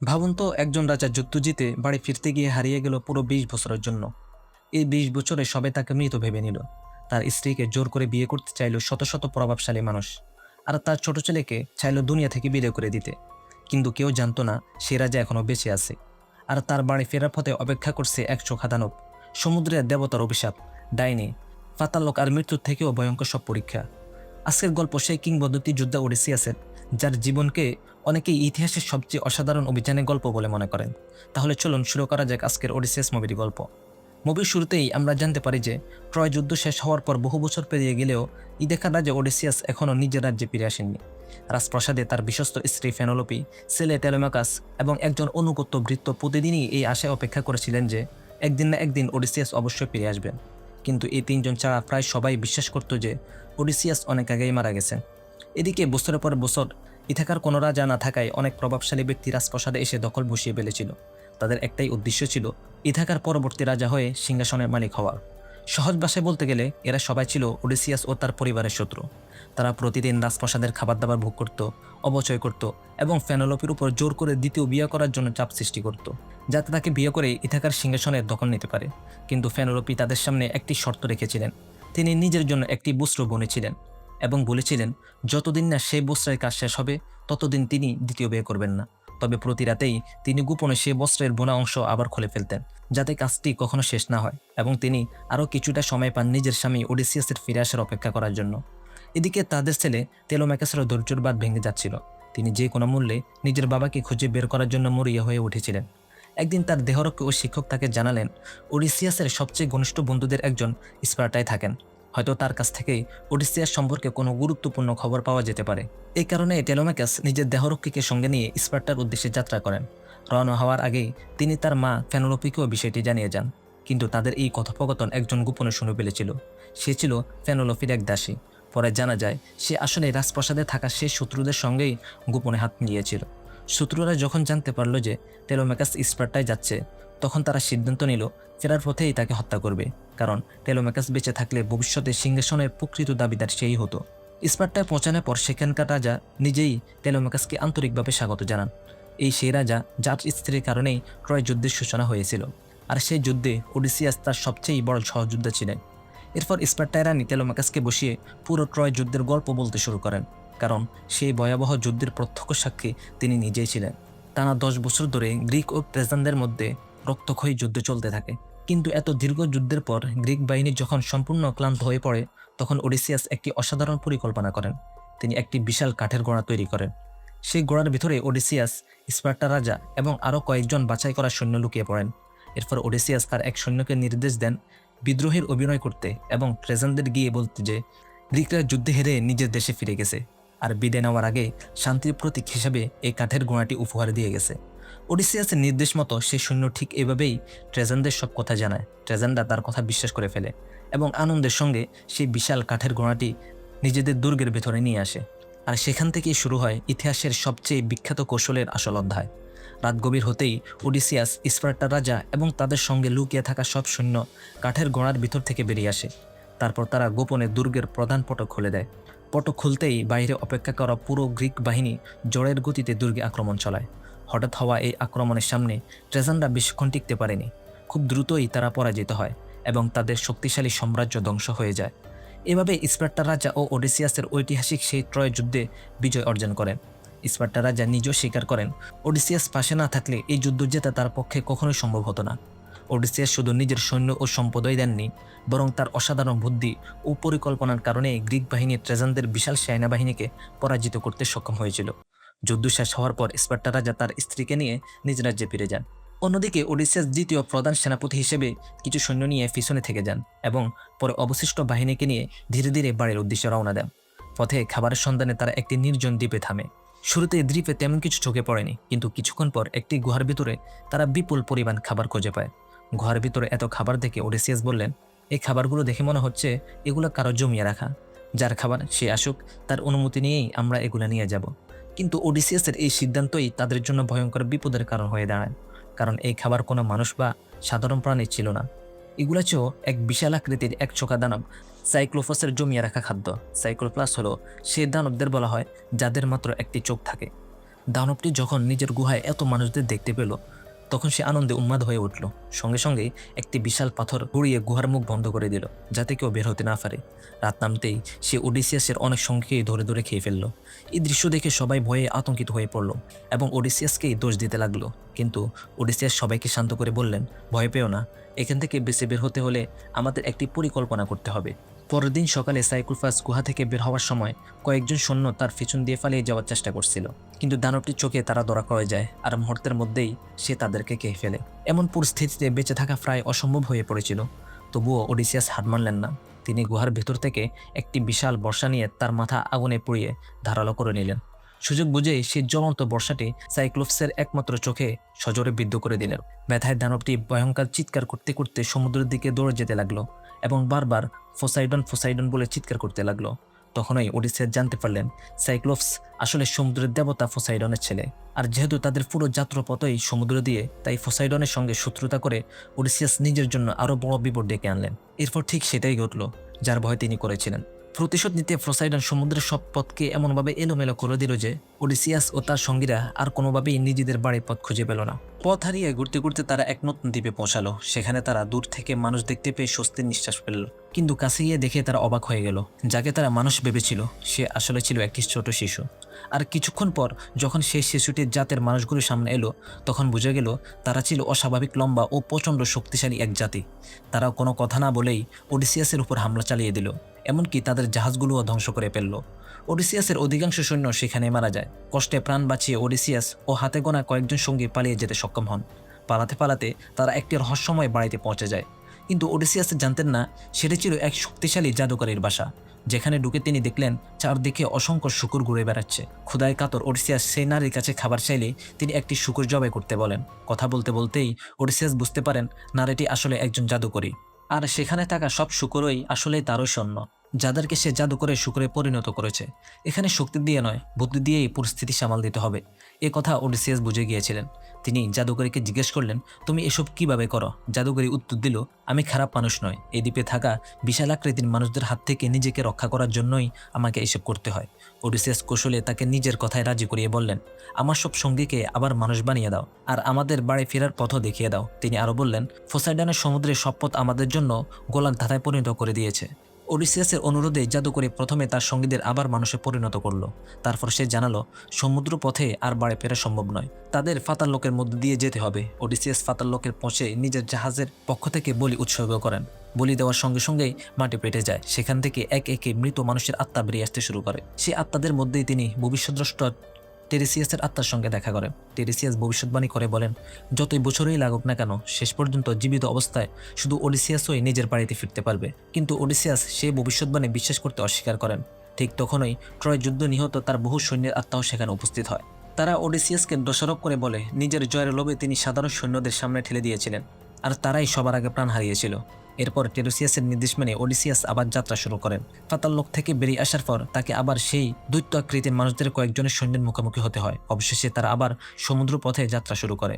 ভাবুন তো একজন রাজা যুদ্ধ জিতে বাড়ি ফিরতে গিয়ে হারিয়ে গেল পুরো 20 বছরের জন্য। এই 20 বছরে সবাই তাকে মৃত ভেবে নিল। তার স্ত্রীকে জোর করে বিয়ে করতে চাইল শত শত প্রভাবশালী মানুষ। আর তার ছোট ছেলেকে চাইল দুনিয়া থেকে বিদায় করে দিতে। কিন্তু কেউ জানতো না সে রাজা এখনো বেঁচে আছে। আর তার বাড়ি ফেরার পথে অপেক্ষা করছে এক চোখা দানব, সমুদ্রের দেবতার অভিশাপ, ডাইনি, পাতালক আর মৃত্যুর থেকেও ভয়ঙ্কর সব পরীক্ষা। আজকের গল্প সেই কিংবদন্তি যোদ্ধা ওডিসিয়াসের, যার জীবনকে অনেকেই ইতিহাসের সবচেয়ে অসাধারণ অভিযানের গল্প বলে মনে করেন। তাহলে চলুন শুরু করা যাক আজকের ওডিসিয়াস মুভির গল্প। মুভির শুরুতেই আমরা জানতে পারি যে ট্রয় যুদ্ধ শেষ হওয়ার পর বহু বছর পেরিয়ে গেলেও ইদেকার রাজা ওডিসিয়াস এখনও নিজের রাজ্যে ফিরে আসেননি। রাজপ্রাসাদে তার বিশ্বস্ত স্ত্রী ফেনোলোপি, ছেলে টেলেমাকাস এবং একজন অনুগত ভৃত্য প্রতিদিনই এই আশায় অপেক্ষা করেছিলেন যে একদিন না একদিন ওডিসিয়াস অবশ্যই ফিরে আসবেন। কিন্তু এই তিনজন ছাড়া প্রায় সবাই বিশ্বাস করত যে ওডিসিয়াস অনেক আগেই মারা গেছেন। এদিকে বছরের পর বছর ইথাকার কোনো রাজা না থাকায় অনেক প্রভাবশালী ব্যক্তি রাজপ্রাসাদে এসে দখল বসিয়ে ফেলেছিল। তাদের একটাই উদ্দেশ্য ছিল ইথাকার পরবর্তী রাজা হয়ে সিংহাসনের মালিক হওয়ার। সহজ ভাষায় বলতে গেলে এরা সবাই ছিল ওডিসিয়াস ও তার পরিবারের শত্রু। তারা প্রতিদিন রাজপ্রাসাদের খাবার দাবার ভোগ করত, অবচয় করত এবং ফেনোলোপির উপর জোর করে দ্বিতীয় বিয়ে করার জন্য চাপ সৃষ্টি করত, যাতে তাকে বিয়ে করে ইথাকার সিংহাসনের দখল নিতে পারে। কিন্তু ফেনোলোপি তাদের সামনে একটি শর্ত রেখেছিলেন। তিনি নিজের জন্য একটি বস্ত্র বুনেছিলেন এবং বলেছিলেন যতদিন না সেই বস্ত্রের কাজ শেষ হবে ততদিন তিনি দ্বিতীয় বিয়ে করবেন না। তবে প্রতি রাতেই তিনি গোপনে সেই বস্ত্রের বোনা অংশ আবার খুলে ফেলতেন, যাতে কাজটি কখনো শেষ না হয় এবং তিনি আরও কিছুটা সময় পান নিজের স্বামী ওডিসিয়াসের ফিরে আসার অপেক্ষা করার জন্য। এদিকে তাদের ছেলে তেলোম্যাকাসেরও ধৈর্যের বাঁধ ভেঙে যাচ্ছিল। তিনি যে কোনো মূল্যে নিজের বাবাকে খুঁজে বের করার জন্য মরিয়া হয়ে উঠেছিলেন। একদিন তার দেহরক্ষী ও শিক্ষক তাকে জানালেন ওডিসিয়াসের সবচেয়ে ঘনিষ্ঠ বন্ধুদের একজন স্পার্টায় থাকেন। হয়তো তার কাছ থেকেই ওডিসিয়াস সম্পর্কে কোনো গুরুত্বপূর্ণ খবর পাওয়া যেতে পারে। এই কারণে টেলোম্যাকাস নিজের দেহরক্ষীকে সঙ্গে নিয়ে স্পার্টার উদ্দেশ্যে যাত্রা করেন। রওনা হওয়ার আগেই তিনি তার মা ফেনোলোপিকেও বিষয়টি জানিয়ে যান। কিন্তু তাদের এই কথোপকথন একজন গোপনে শুনে ফেলেছিল। সে ছিল ফেনোলোপির এক দাসী। পরে জানা যায় সে আসলে রাজপ্রাসাদে থাকা সেই শত্রুদের সঙ্গেই গোপনে হাত মিলিয়েছিল। শত্রুরা যখন জানতে পারল যে টেলোম্যাকাস স্পার্টায় যাচ্ছে, তখন তারা সিদ্ধান্ত নিল ফেরার পথেই তাকে হত্যা করবে, কারণ টেলোম্যাকাস বেঁচে থাকলে ভবিষ্যতে সিংহাসনের প্রকৃত দাবিদার সেই হতো। স্পার্টায় পৌঁছানোর পর সেখানকার রাজা নিজেই টেলোম্যাকাসকে আন্তরিকভাবে স্বাগত জানান। এই সেই রাজা যার স্ত্রীর কারণেই ট্রয় যুদ্ধের সূচনা হয়েছিল, আর সেই যুদ্ধে ওডিসিয়াস তার সবচেয়ে বড় সহযোদ্ধা ছিলেন। এরপর স্পার্টায় রানী টেলোম্যাকাসকে বসিয়ে পুরো ট্রয় যুদ্ধের গল্প বলতে শুরু করেন, কারণ সেই ভয়াবহ যুদ্ধের প্রত্যক্ষ সাক্ষী তিনি নিজেই ছিলেন। টানা 10 বছর ধরে গ্রিক ও ট্রেজানদের মধ্যে রক্তক্ষয়ী যুদ্ধ চলতে থাকে। কিন্তু এত দীর্ঘ যুদ্ধের পর গ্রিক বাহিনী যখন সম্পূর্ণ ক্লান্ত হয়ে পড়ে, তখন ওডিসিয়াস একটি অসাধারণ পরিকল্পনা করেন। তিনি একটি বিশাল কাঠের ঘোড়া তৈরি করেন। সেই ঘোড়ার ভিতরে ওডিসিয়াস, স্পার্টা রাজা এবং আরও কয়েকজন বাছাই করা সৈন্য লুকিয়ে পড়েন। এরপর ওডিসিয়াস তার এক সৈন্যকে নির্দেশ দেন বিদ্রোহের অভিনয় করতে এবং ট্রেজানদের গিয়ে বলতে যে গ্রিকরা যুদ্ধে হেরে নিজের দেশে ফিরে গেছে, আর বিদায় নেওয়ার আগে শান্তির প্রতীক হিসাবে এই কাঠের ঘোড়াটি উপহার দিয়ে গেছে। ওডিসিয়াসের নির্দেশ মতো সেই সৈন্য ঠিক এভাবেই ট্রেজানদের সব কথা জানায়। ট্রেজানরা তার কথা বিশ্বাস করে ফেলে এবং আনন্দের সঙ্গে সেই বিশাল কাঠের ঘোড়াটি নিজেদের দুর্গের ভেতরে নিয়ে আসে। আর সেখান থেকেই শুরু হয় ইতিহাসের সবচেয়ে বিখ্যাত কৌশলের আসল অধ্যায়। রাত গভীর হতেই ওডিসিয়াস, স্পার্টার রাজা এবং তাদের সঙ্গে লুকিয়ে থাকা সব সৈন্য কাঠের ঘোড়ার ভিতর থেকে বেরিয়ে আসে। তারপর তারা গোপনে দুর্গের প্রধান ফটক খুলে দেয়। ফটক খুলতেই বাইরে অপেক্ষা করা পুরো গ্রিক বাহিনী জোরের গতিতে দুর্গে আক্রমণ চালায়। হঠাৎ হওয়া এই আক্রমণের সামনে ট্রেজানরা বেশিক্ষণ টিকতে পারেনি। খুব দ্রুতই তারা পরাজিত হয় এবং তাদের শক্তিশালী সাম্রাজ্য ধ্বংস হয়ে যায়। এভাবে স্পার্টার রাজা ও ওডিসিয়াসের ঐতিহাসিক সেই ট্রয় যুদ্ধে বিজয় অর্জন করেন। স্পার্টার রাজা নিজেও স্বীকার করেন ওডিসিয়াস পাশে না থাকলে এই যুদ্ধ জেতা তার পক্ষে কখনোই সম্ভব হতো না। ওডিসিয়াস শুধু নিজের সৈন্য ও সম্পদই দেননি, বরং তার অসাধারণ বুদ্ধি ও পরিকল্পনার কারণে গ্রিক বাহিনী ট্রেজানদের বিশাল সেনাবাহিনীকে পরাজিত করতে সক্ষম হয়েছিল। যুদ্ধ শেষ হওয়ার পর স্পার্টা রাজা তার স্ত্রীকে নিয়ে নিজ রাজ্যে ফিরে যান। অন্যদিকে ওডিসিয়াস দ্বিতীয় প্রধান সেনাপতি হিসেবে কিছু সৈন্য নিয়ে পিছনে থেকে যান এবং পরে অবশিষ্ট বাহিনীকে নিয়ে ধীরে ধীরে বাড়ির উদ্দেশ্যে রওনা দেন। পথে খাবারের সন্ধানে তারা একটি নির্জন দ্বীপে থামে। শুরুতে দ্বীপে তেমন কিছু চোখে পড়েনি, কিন্তু কিছুক্ষণ পর একটি গুহার ভিতরে তারা বিপুল পরিমাণ খাবার খুঁজে পায়। গুহার ভিতরে এত খাবার দেখে ওডিসিয়াস বললেন, এই খাবারগুলো দেখে মনে হচ্ছে এগুলো কারো জমিয়ে রাখা। যার খাবার সে আসুক, তার অনুমতি নিয়েই আমরা এগুলো নিয়ে যাব। কিন্তু ওডিসিয়াসের এই সিদ্ধান্তই তাদের জন্য ভয়ঙ্কর বিপদের কারণ হয়ে দাঁড়ায়, কারণ এই খাবার কোনো মানুষ বা সাধারণ প্রাণী ছিল না। এগুলো ছিল এক বিশাল আকৃতির এক চোখা দানব সাইক্লোপাসের জমিয়ে রাখা খাদ্য। সাইক্লোপাস হলো সেই দানবদের বলা হয় যাদের মাত্র একটি চোখ থাকে। দানবটি যখন নিজের গুহায় এত মানুষদের দেখতে পেল তখন সে আনন্দে উন্মাদ হয়ে উঠল। সঙ্গে সঙ্গেই একটি বিশাল পাথর গড়িয়ে গুহার মুখ বন্ধ করে দিল, যাতে কেউ বের হতে না পারে। রাত নামতেই সে ওডিসিয়াসের অনেক সঙ্গীকেই ধরে ধরে খেয়ে ফেলল। এই দৃশ্য দেখে সবাই ভয়ে আতঙ্কিত হয়ে পড়ল এবং ওডিসিয়াসকেই দোষ দিতে লাগলো। কিন্তু ওডিসিয়াস সবাইকে শান্ত করে বললেন, ভয় পেও না, এখান থেকে বেঁচে বের হতে হলে আমাদের একটি পরিকল্পনা করতে হবে। পরের দিন সকালে সাইক্লোপাস গুহা থেকে বের হওয়ার সময় কয়েকজন সৈন্য তার পিছন দিয়ে পালিয়ে যাওয়ার চেষ্টা করছিল, কিন্তু দানবটির চোখে তারা ধরা পড়ে যায় আর মুহূর্তের মধ্যেই সে তাদেরকে খেয়ে ফেলে। এমন পরিস্থিতিতে বেঁচে থাকা প্রায় অসম্ভব হয়ে পড়েছিল। তবুও ওডিসিয়াস হার মানলেন না। তিনি গুহার ভেতর থেকে একটি বিশাল বর্ষা নিয়ে তার মাথা আগুনে পুড়িয়ে ধারালো করে নিলেন। সুযোগ বুঝেই সেই জ্বলন্ত বর্ষাটি সাইক্লোপসের একমাত্র চোখে সজোরে বিদ্ধ করে দিলেন। ব্যথায় দানবটি ভয়ঙ্কর চিৎকার করতে করতে সমুদ্রের দিকে দৌড়ে যেতে লাগলো এবং বারবার পোসাইডন পোসাইডন বলে চিৎকার করতে লাগলো। তখনই ওডিসিয়াস জানতে পারলেন সাইক্লোপস আসলে সমুদ্রের দেবতা পোসাইডনের ছেলে। আর যেহেতু তাদের পুরো যাত্রাপথই সমুদ্র দিয়ে, তাই পোসাইডনের সঙ্গে শত্রুতা করে ওডিসিয়াস নিজের জন্য আরও বড় বিপদ ডেকে আনলেন। এরপর ঠিক সেটাই ঘটল যার ভয় তিনি করেছিলেন। প্রতিশোধ নিতে পোসাইডন সমুদ্রের সব পথকে এমনভাবে এলোমেলো করে দিল যে ওডিসিয়াস ও তার সঙ্গীরা আর কোনোভাবেই নিজেদের বাড়ির পথ খুঁজে পেল না। পথ হারিয়ে ঘুরতে ঘুরতে তারা এক নতুন দ্বীপে পৌঁছালো। সেখানে তারা দূর থেকে মানুষ দেখতে পেয়ে স্বস্তির নিঃশ্বাস ফেলল, কিন্তু কাছে গিয়ে দেখে তারা অবাক হয়ে গেল। যাকে তারা মানুষ ভেবেছিল সে আসলে ছিল একটি ছোট শিশু। আর কিছুক্ষণ পর যখন সেই শিশুটির জাতের মানুষগুলোর সামনে এলো, তখন বুঝে গেল তারা ছিল অস্বাভাবিক লম্বা ও প্রচণ্ড শক্তিশালী এক জাতি। তারা কোনো কথা না বলেই ওডিসিয়াসের উপর হামলা চালিয়ে দিল, এমনকি তাদের জাহাজগুলোও ধ্বংস করে ফেলল। ওডিসিয়াসের অধিকাংশ সৈন্য সেখানে মারা যায়। কষ্টে প্রাণ বাঁচিয়ে ওডিসিয়াস ও হাতে গোনা কয়েকজন সঙ্গী পালিয়ে যেতে সক্ষম হন। পালাতে পালাতে তারা একটি রহস্যময় বাড়িতে পৌঁছে যায়, কিন্তু ওডিসিয়াস জানতেন না সেটি ছিল এক শক্তিশালী জাদুকরীর বাসা। যেখানে ঢুকে তিনি দেখলেন চারদিকে অসংখ্য শূকর ঘুরে বেড়াচ্ছে। ক্ষুধায় কাতর ওডিসিয়াস সেই নারীর কাছে খাবার চাইলে তিনি একটি শূকর জবাই করতে বলেন। কথা বলতে বলতেই ওডিসিয়াস বুঝতে পারেন নারীটি আসলে একজন জাদুকরী, আর সেখানে থাকা সব শূকরই আসলেই তারই সৈন্য, যাদেরকে সে জাদু করে শূকরে পরিণত করেছে। এখানে শক্তি দিয়ে নয়, বুদ্ধি দিয়েই পরিস্থিতি সামাল দিতে হবে। এ কথা ওডিসিয়াস বুঝে গিয়েছিলেন। তিনি জাদুকরীকে জিজ্ঞেস করলেন, তুমি এসব কিভাবে করো? জাদুকরী উত্তর দিল, আমি খারাপ মানুষ নয়, এই দ্বীপে থাকা বিশাল আকৃতির মানুষদের হাত থেকে নিজেকে রক্ষা করার জন্যই আমাকে এসব করতে হয়। ওডিসিয়াস কৌশলে তাকে নিজের কথায় রাজি করিয়ে বললেন, আমার সব সঙ্গীকে আবার মানুষ বানিয়ে দাও আর আমাদের বাড়ি ফেরার পথও দেখিয়ে দাও। তিনি আরও বললেন, পোসাইডনের সমুদ্রের সব পথ আমাদের জন্য গোলার ধাঁধায় পরিণত করে দিয়েছে। ওডিসিয়াসের অনুরোধে জাদুকরী প্রথমে তার সঙ্গীদের আবার মানুষে পরিণত করলো। তারপর সে জানালো সমুদ্র পথে আর বাড়ি ফেরা সম্ভব নয়, তাদের ফাতাল লোকের মধ্যে দিয়ে যেতে হবে। ওডিসিয়াস ফাতাল লোকের পৌঁছে নিজের জাহাজের পক্ষ থেকে বলি উৎসর্গ করেন। বলি দেওয়ার সঙ্গে সঙ্গেই মাটি পেটে যায়। সেখান থেকে এক একে মৃত মানুষের আত্মা বেরিয়ে আসতে শুরু করে। সেই আত্মাদের মধ্যেই তিনি ভবিষ্যদ্রষ্টা টেরিসিয়াসের আত্মার সঙ্গে দেখা করেন। টেরিসিয়াস ভবিষ্যৎবাণী করে বলেন, যতই বছরই লাগুক না কেন, শেষ পর্যন্ত জীবিত অবস্থায় শুধু ওডিসিয়াসই নিজের বাড়িতে ফিরতে পারবে। কিন্তু ওডিসিয়াস সেই ভবিষ্যৎবাণী বিশ্বাস করতে অস্বীকার করেন। ঠিক তখনই ট্রয় যুদ্ধ নিহত তার বহু সৈন্যের আত্মাও সেখানে উপস্থিত হয়। তারা ওডিসিয়াসকে দোষারোপ করে বলে নিজের জয়ের লোভে তিনি সাধারণ সৈন্যদের সামনে ঠেলে দিয়েছিলেন, আর তারাই সবার আগে প্রাণ হারিয়েছিল। এরপর টেরিসিয়াসের নির্দেশ মেনে ওডিসিয়াস আবার যাত্রা শুরু করেন। পাতাল লোক থেকে বেরিয়ে আসার পর তাকে আবার সেই দৈত্য আকৃতির মানুষদের কয়েকজনের সৈন্যের মুখোমুখি হতে হয়। অবশেষে তারা আবার সমুদ্র পথে যাত্রা শুরু করে,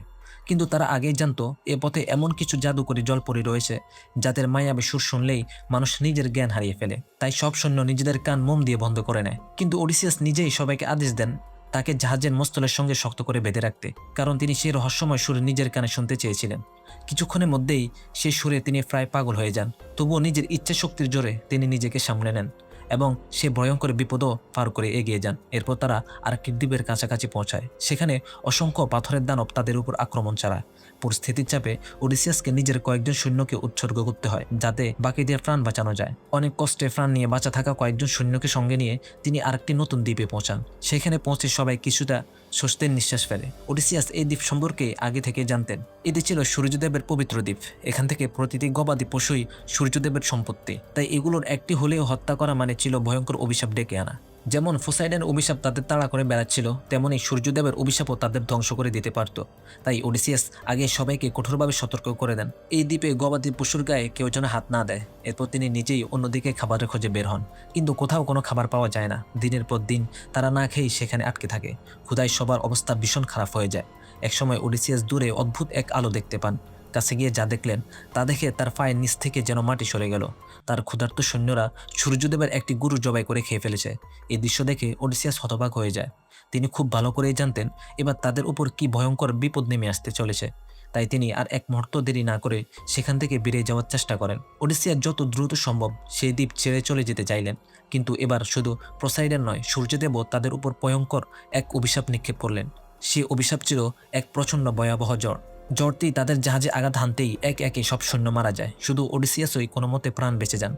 কিন্তু তারা আগেই জানতো এ পথে এমন কিছু জাদুকরী জলপরী রয়েছে যাদের মায়াবী সুর শুনলেই মানুষ নিজের জ্ঞান হারিয়ে ফেলে। তাই সব সৈন্য নিজেদের কান মোম দিয়ে বন্ধ করে নেয়। কিন্তু ওডিসিয়াস নিজেই সবাইকে আদেশ দেন তাকে জাহাজের মস্তলের সঙ্গে শক্ত করে বেঁধে রাখতে, কারণ তিনি সেই রহস্যময় সুরে নিজের কানে শুনতে চেয়েছিলেন। কিছুক্ষণের মধ্যেই সেই সুরে তিনি প্রায় পাগল হয়ে যান। তবুও নিজের ইচ্ছা শক্তির জোরে তিনি নিজেকে সামলে নেন এবং সে ভয়ঙ্কর বিপদও পার করে এগিয়ে যান। এরপর তারা আরেকটি দ্বীপের কাছাকাছি পৌঁছায়। সেখানে অসংখ্য পাথরের দানব তাদের উপর আক্রমণ চালায়। পরিস্থিতির চাপে ওডিসিয়াসকে নিজের কয়েকজন সৈন্যকে উৎসর্গ করতে হয় যাতে বাকিদের প্রাণ বাঁচানো যায়। অনেক কষ্টে প্রাণ নিয়ে বাঁচা থাকা কয়েকজন সৈন্যকে সঙ্গে নিয়ে তিনি আরেকটি নতুন দ্বীপে পৌঁছান। সেখানে পৌঁছে সবাই কিছুটা স্বস্তির নিঃশ্বাস ফেলে। ওডিসিয়াস এই দ্বীপ সম্পর্কে আগে থেকে জানতেন। এটি ছিল সূর্যদেবের পবিত্র দ্বীপ। এখান থেকে প্রতিটি গবাদি পশুই সূর্যদেবের সম্পত্তি, তাই এগুলোর একটি হলেও হত্যা করা মানে ছিল ভয়ঙ্কর অভিশাপ ডেকে আনা। যেমন পোসাইডনের অভিশাপ তাদের তাড়া করে বেড়াচ্ছিল, তেমনই সূর্যদেবের অভিশাপও তাদের ধ্বংস করে দিতে পারত। তাই ওডিসিয়াস আগে সবাইকে কঠোরভাবে সতর্ক করে দেন এই দ্বীপে গবাদি পশুর গায়ে কেউ যেন হাত না দেয়। এরপর তিনি নিজেই অন্যদিকে খাবারের খোঁজে বের হন, কিন্তু কোথাও কোনো খাবার পাওয়া যায় না। দিনের পর দিন তারা না খেয়েই সেখানে আটকে থাকে। ক্ষুধায় সবার অবস্থা ভীষণ খারাপ হয়ে যায়। একসময় ওডিসিয়াস দূরে অদ্ভুত এক আলো দেখতে পান। কাছে গিয়ে যা দেখলেন তা দেখে তার পায়ের নিচ থেকে যেন মাটি সরে গেল। তার ক্ষুধার্ত সৈন্যরা সূর্যদেবের একটি গরু জবাই করে খেয়ে ফেলেছে। এই দৃশ্য দেখে ওডিসিয়াস হতবাক হয়ে যায়। তিনি খুব ভালো করেই জানতেন এবার তাদের উপর কি ভয়ঙ্কর বিপদ নেমে আসতে চলেছে। তাই তিনি আর এক মুহূর্ত দেরি না করে সেখান থেকে বেরিয়ে যাওয়ার চেষ্টা করেন। ওডিসিয়াস যত দ্রুত সম্ভব সেই দ্বীপ ছেড়ে চলে যেতে চাইলেন, কিন্তু এবার শুধু প্রোসাইডন নয়, সূর্যদেবও তাদের উপর ভয়ঙ্কর এক অভিশাপ নিক্ষেপ করলেন। সে অভিশাপ ছিল এক প্রচণ্ড ভয়াবহ জ্বর। জ্বরটি তাদের জাহাজে আঘাত হানতেই এক একে সব সৈন্য মারা যায়, শুধু ওডিসিয়াসই কোনো মতে প্রাণ বেঁচে যান।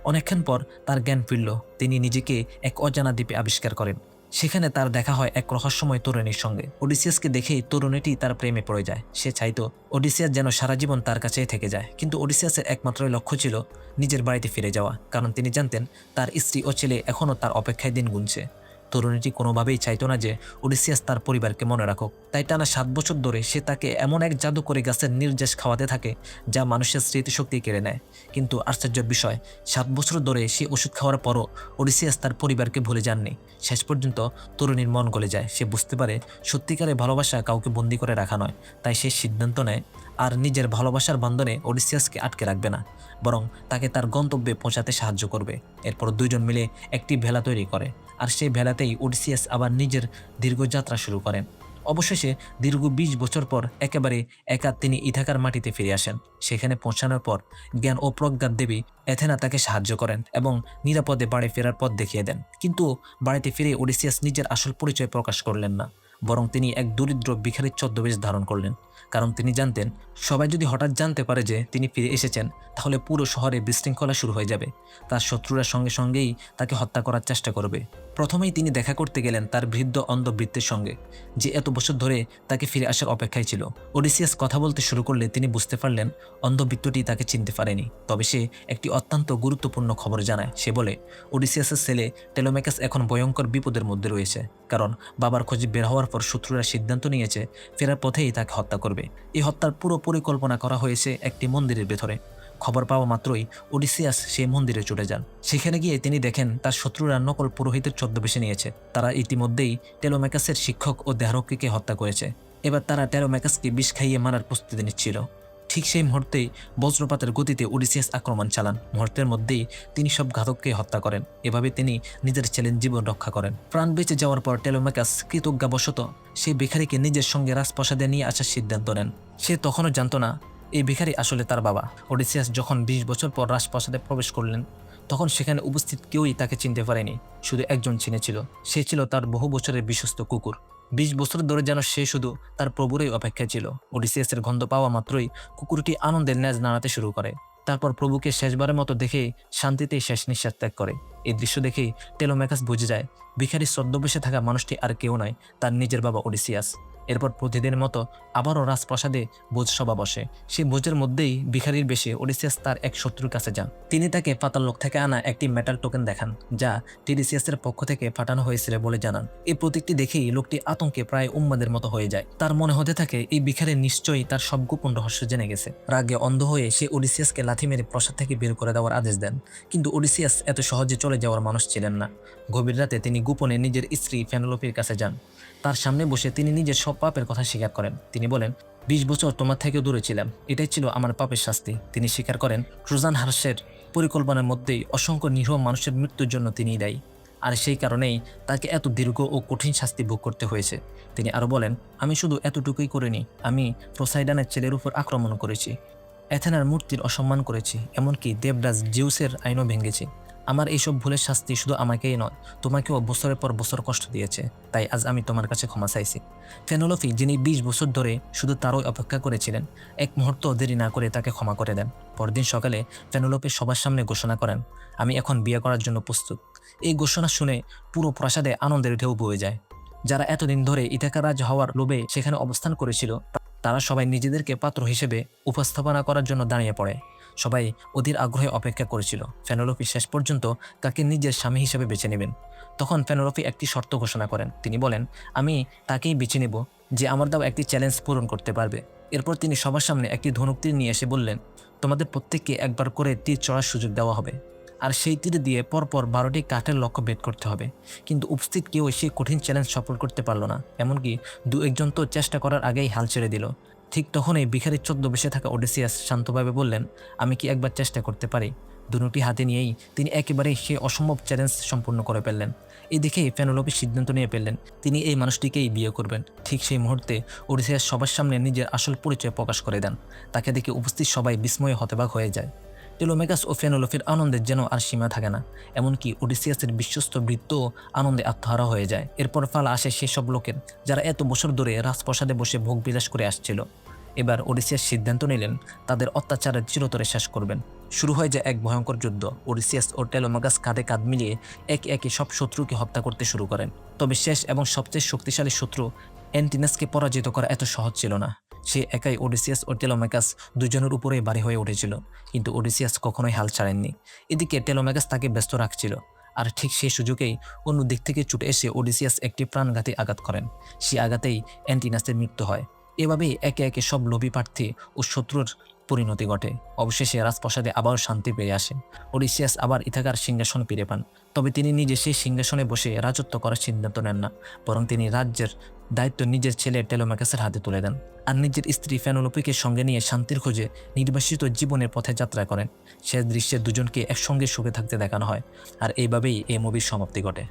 অনেকক্ষণ পর তার জ্ঞান ফিরল। তিনি নিজেকে এক অজানা দ্বীপে আবিষ্কার করেন। সেখানে তার দেখা হয় এক রহস্যময় তরুণীর সঙ্গে। ওডিসিয়াসকে দেখেই তরুণীটি তার প্রেমে পড়ে যায়। সে চাইতো ওডিসিয়াস যেন সারা জীবন তার কাছেই থেকে যায়, কিন্তু ওডিসিয়াসের একমাত্র লক্ষ্য ছিল নিজের বাড়িতে ফিরে যাওয়া, কারণ তিনি জানতেন তার স্ত্রী ও ছেলে এখনও তার অপেক্ষায় দিন গুনছে। তরুণীটি কোনোভাবেই চাইতো না যে ওডিসিয়াস তার পরিবারকে মনে রাখুক। তাই টানা 7 বছর ধরে সে তাকে এমন এক জাদুকরী গাছের নির্যাস খাওয়াতে থাকে যা মানুষের স্মৃতিশক্তি কেড়ে নেয়। কিন্তু আশ্চর্যের বিষয়, 7 বছর ধরে সে ওষুধ খাওয়ার পরও ওডিসিয়াস তার পরিবারকে ভুলে যাননি। শেষ পর্যন্ত তরুণীর মন গলে যায়। সে বুঝতে পারে সত্যিকারের ভালোবাসা কাউকে বন্দি করে রাখা নয়। তাই সে সিদ্ধান্ত নেয় আর নিজের ভালোবাসার বন্ধনে ওডিসিয়াসকে আটকে রাখবে না, বরং তাকে তার গন্তব্যে পৌঁছাতে সাহায্য করবে। এরপর দুইজন মিলে একটি ভেলা তৈরি করে, আর সেই ভেলাতেই ওডিসিয়াস আবার নিজের দীর্ঘ যাত্রা শুরু করেন। অবশেষে দীর্ঘ 20 বছর পর একেবারে একা তিনি ইথাকার মাটিতে ফিরে আসেন। সেখানে পৌঁছানোর পর জ্ঞান ও প্রজ্ঞার দেবী এথেনা তাকে সাহায্য করেন এবং নিরাপদে বাড়ি ফেরার পথ দেখিয়ে দেন। কিন্তু বাড়িতে ফিরে ওডিসিয়াস নিজের আসল পরিচয় প্রকাশ করলেন না, বরং তিনি এক দরিদ্র ভিখারির ছদ্মবেশ ধারণ করলেন। কারণ তিনি জানতেন সবাই যদি হঠাৎ জানতে পারে যে তিনি ফিরে এসেছেন, তাহলে পুরো শহরে বিশৃঙ্খলা শুরু হয়ে যাবে। তার শত্রুরা সঙ্গে সঙ্গেই তাকে হত্যা করার চেষ্টা করবে। প্রথমেই তিনি দেখা করতে গেলেন তার বৃদ্ধ অন্ধবৃত্তের সঙ্গে, যে এত বছর ধরে তাকে ফিরে আসার অপেক্ষায় ছিল। ওডিসিয়াস কথা বলতে শুরু করলে তিনি বুঝতে পারলেন অন্ধবৃত্তটি তাকে চিনতে পারেনি। তবে সে একটি অত্যন্ত গুরুত্বপূর্ণ খবর জানায়। সে বলে ওডিসিয়াসের ছেলে টেলোমেকাস এখন ভয়ঙ্কর বিপদের মধ্যে রয়েছে, কারণ বাবার খোঁজে বের হওয়ার পর শত্রুরা সিদ্ধান্ত নিয়েছে ফেরার পথেই তাকে হত্যা করবে। এই হত্যার পুরো পরিকল্পনা করা হয়েছে একটি মন্দিরের ভেতরে। খবর পাওয়া মাত্রই ওডিসিয়াস সেই মন্দিরে ছুটে যান। সেখানে গিয়ে তিনি দেখেন তার শত্রুরা নকল পুরোহিতের ছদ্মবেশে নিয়েছে। তারা ইতিমধ্যেই টেলোমেকাসের শিক্ষক ও দেহরক্ষীকে হত্যা করেছে। এবার তারা টেলোমেকাসকে বিষ খাইয়ে মারার প্রস্তুতি নিচ্ছিল। ঠিক সেই মুহূর্তেই বজ্রপাতের গতিতে ওডিসিয়াস আক্রমণ চালান। মুহূর্তের মধ্যেই তিনি সব ঘাতককে হত্যা করেন। এভাবে তিনি নিজের ছেলের জীবন রক্ষা করেন। প্রাণ বেঁচে যাওয়ার পর টেলোমেকাস কৃতজ্ঞতাবশত সেই ভিখারিকে নিজের সঙ্গে রাজপ্রাসাদে নিয়ে আসার সিদ্ধান্ত নেন। সে তখনও জানত না এই ভিখারি আসলে তার বাবা। ওডিসিয়াস যখন 20 বছর পর রাজপ্রাসাদে প্রবেশ করলেন, তখন সেখানে উপস্থিত কেউই তাকে চিনতে পারেনি। শুধু একজন চিনেছিল, সে ছিল তার বহু বছরের বিশ্বস্ত কুকুর। 20 বছর ধরে যেন সে শুধু তার প্রভুরই অপেক্ষায় ছিল। ওডিসিয়াসের গন্ধ পাওয়া মাত্রই কুকুরটি আনন্দের ন্যাজ নাড়াতে শুরু করে। তারপর প্রভুকে শেষবারের মতো দেখে শান্তিতেই শেষ নিঃশ্বাস ত্যাগ করে। এই দৃশ্য দেখেই টেলোমেকাস বুঝে যায় ভিখারির ছদ্মবেশে থাকা মানুষটি আর কেউ নয়, তার নিজের বাবা ওডিসিয়াস। এরপর প্রতিদিনের মতো আবারও রাজপ্রাসাদে ভোজসভা বসে। সেই ভোজের মধ্যেই ভিখারির বেশে ওডিসিয়াস তার এক শত্রুর কাছে যান। তিনি তাকে পাতাললোক থেকে আনা একটি মেটাল টোকেন দেখান, যা টিরিসিয়াসের পক্ষ থেকে পাঠানো হয়েছিল বলে জানান। এই প্রতীকটি দেখেই লোকটি আতঙ্কে প্রায় উন্মাদের মতো হয়ে যায়। তার মনে হতে থাকে এই ভিখারি নিশ্চয়ই তার সব গোপন রহস্য জেনে গেছে। রাগে অন্ধ হয়ে সে ওডিসিয়াসকে লাথি মেরে প্রাসাদ থেকে বের করে দেওয়ার আদেশ দেন। কিন্তু ওডিসিয়াস এত সহজে চলে যাওয়ার মানুষ ছিলেন না। গভীর রাতে তিনি গোপনে নিজের স্ত্রী ফেনেলোপির কাছে যান। তার সামনে বসে তিনি নিজের সব পাপের কথা স্বীকার করেন। তিনি বলেন, 20 বছর তোমার থেকে দূরে ছিলাম, এটাই ছিল আমার পাপের শাস্তি। তিনি স্বীকার করেন ট্রোজান হার্সের পরিকল্পনার মধ্যেই অসংখ্য নিরীহ মানুষের মৃত্যুর জন্য তিনি দায়ী, আর সেই কারণেই তাকে এত দীর্ঘ ও কঠিন শাস্তি ভোগ করতে হয়েছে। তিনি আরও বলেন, আমি শুধু এতটুকুই করিনি, আমি প্রোসাইডনের ছেলের উপর আক্রমণ করেছি, এথেনার মূর্তির অসম্মান করেছি, এমনকি দেবরাজ জিউসের আইনও ভেঙেছি। আমার এইসব ভুলের শাস্তি শুধু আমাকেই নয়, তোমাকেও বছরের পর বছর কষ্ট দিয়েছে। তাই আজ আমি তোমার কাছে ক্ষমা চাইছি। ফেনোলোপি, যিনি 20 বছর ধরে শুধু তারই অপেক্ষা করেছিলেন, এক মুহূর্ত দেরি না করে তাকে ক্ষমা করে দেন। পরদিন সকালে ফেনোলোপি সবার সামনে ঘোষণা করেন, আমি এখন বিয়ে করার জন্য প্রস্তুত। এই ঘোষণা শুনে পুরো প্রাসাদে আনন্দের ঢেউ বয়ে যায়। যারা এতদিন ধরে ইথাকা রাজ হওয়ার লোভে সেখানে অবস্থান করেছিল, তারা সবাই নিজেদেরকে পাত্র হিসেবে উপস্থাপনা করার জন্য দাঁড়িয়ে পড়ে। সবাই অধীর আগ্রহে অপেক্ষা করেছিল ফেনোলোপি শেষ পর্যন্ত তাকে নিজের স্বামী হিসেবে বেছে নেবেন। তখন ফেনোলোপি একটি শর্ত ঘোষণা করেন। তিনি বলেন, আমি তাকেই বেছে নেব যে আমার দাও একটি চ্যালেঞ্জ পূরণ করতে পারবে। এরপর তিনি সবার সামনে একটি ধনুক তীর নিয়ে এসে বললেন, তোমাদের প্রত্যেককে একবার করে তীর চড়ার সুযোগ দেওয়া হবে, আর সেই তীর দিয়ে পরপর 12টি কাঠের লক্ষ্য ভেদ করতে হবে। কিন্তু উপস্থিত কেউ সেই কঠিন চ্যালেঞ্জ সফল করতে পারল না, এমনকি 2-1 জন তো চেষ্টা করার আগেই হাল ছেড়ে দিল। ঠিক তখনই ভিখারির ছদ্মবেশে থাকা ওডিসিয়াস শান্তভাবে বললেন, আমি কি একবার চেষ্টা করতে পারি? দুটি হাতে নিয়েই তিনি একেবারেই সে অসম্ভব চ্যালেঞ্জ সম্পূর্ণ করে ফেললেন। এই দেখেই পেনেলোপি সিদ্ধান্ত নিয়ে ফেললেন তিনি এই মানুষটিকেই বিয়ে করবেন। ঠিক সেই মুহূর্তে ওডিসিয়াস সবার সামনে নিজের আসল পরিচয় প্রকাশ করে দেন। তাকে দেখে উপস্থিত সবাই বিস্ময়ে হতবাক হয়ে যায়। টেলোমেকাস ও পেনেলোপির আনন্দের যেন আর সীমা থাকে না। এমনকি ওডিসিয়াসের বিশ্বস্ত ভৃত্যও আনন্দে আত্মহারা হয়ে যায়। এরপর ফালা আসে সেসব লোকের যারা এত বছর ধরে রাজপ্রাসাদে বসে ভোগ বিলাস করে আসছিল। এবার ওডিসিয়াস সিদ্ধান্ত নিলেন তাদের অত্যাচারের চিরতরে শেষ করবেন। শুরু হয় যায় এক ভয়ঙ্কর যুদ্ধ। ওডিসিয়াস ও টেলোমেকাস কাঁধে কাঁধ মিলিয়ে একে একে সব শত্রুকে হত্যা করতে শুরু করেন। তবে শেষ এবং সবচেয়ে শক্তিশালী শত্রু অ্যান্টিনাসকে পরাজিত করা এত সহজ ছিল না। সে একাই ওডিসিয়াস ও টেলোমেকাস দুজনের উপরেই ভারী হয়ে উঠেছিল। কিন্তু ওডিসিয়াস কখনোই হাল ছাড়েননি। এদিকে টেলোমেকাস তাকে ব্যস্ত রাখছিল। আর ঠিক সেই সুযোগেই অন্য দিক থেকে ছুটে এসে ওডিসিয়াস একটি প্রাণঘাতী আঘাত করেন। সেই আঘাতেই অ্যান্টিনাসের মৃত্যু হয়। এভাবেই একে একে সব লোভী প্রার্থী ও শত্রুর পরিণতি ঘটে। অবশেষে রাজপ্রাসাদে আবার শান্তি পেয়ে আসে। ওডিসিয়াস আবার ইথাকার সিংহাসন ফিরে পান। তবে তিনি নিজে সেই সিংহাসনে বসে রাজত্ব করার সিদ্ধান্ত নেন না, বরং তিনি রাজ্যের দায়িত্ব নিজের ছেলে টেলোমেকাসের হাতে তুলে দেন আর নিজের স্ত্রী পেনেলোপিকে সঙ্গে নিয়ে শান্তির খোঁজে নির্বাসিত জীবনের পথে যাত্রা করেন। শেষ দৃশ্যে দুজনকে একসঙ্গে সুখে থাকতে দেখানো হয়। আর এইভাবেই এই মুভির সমাপ্তি ঘটে।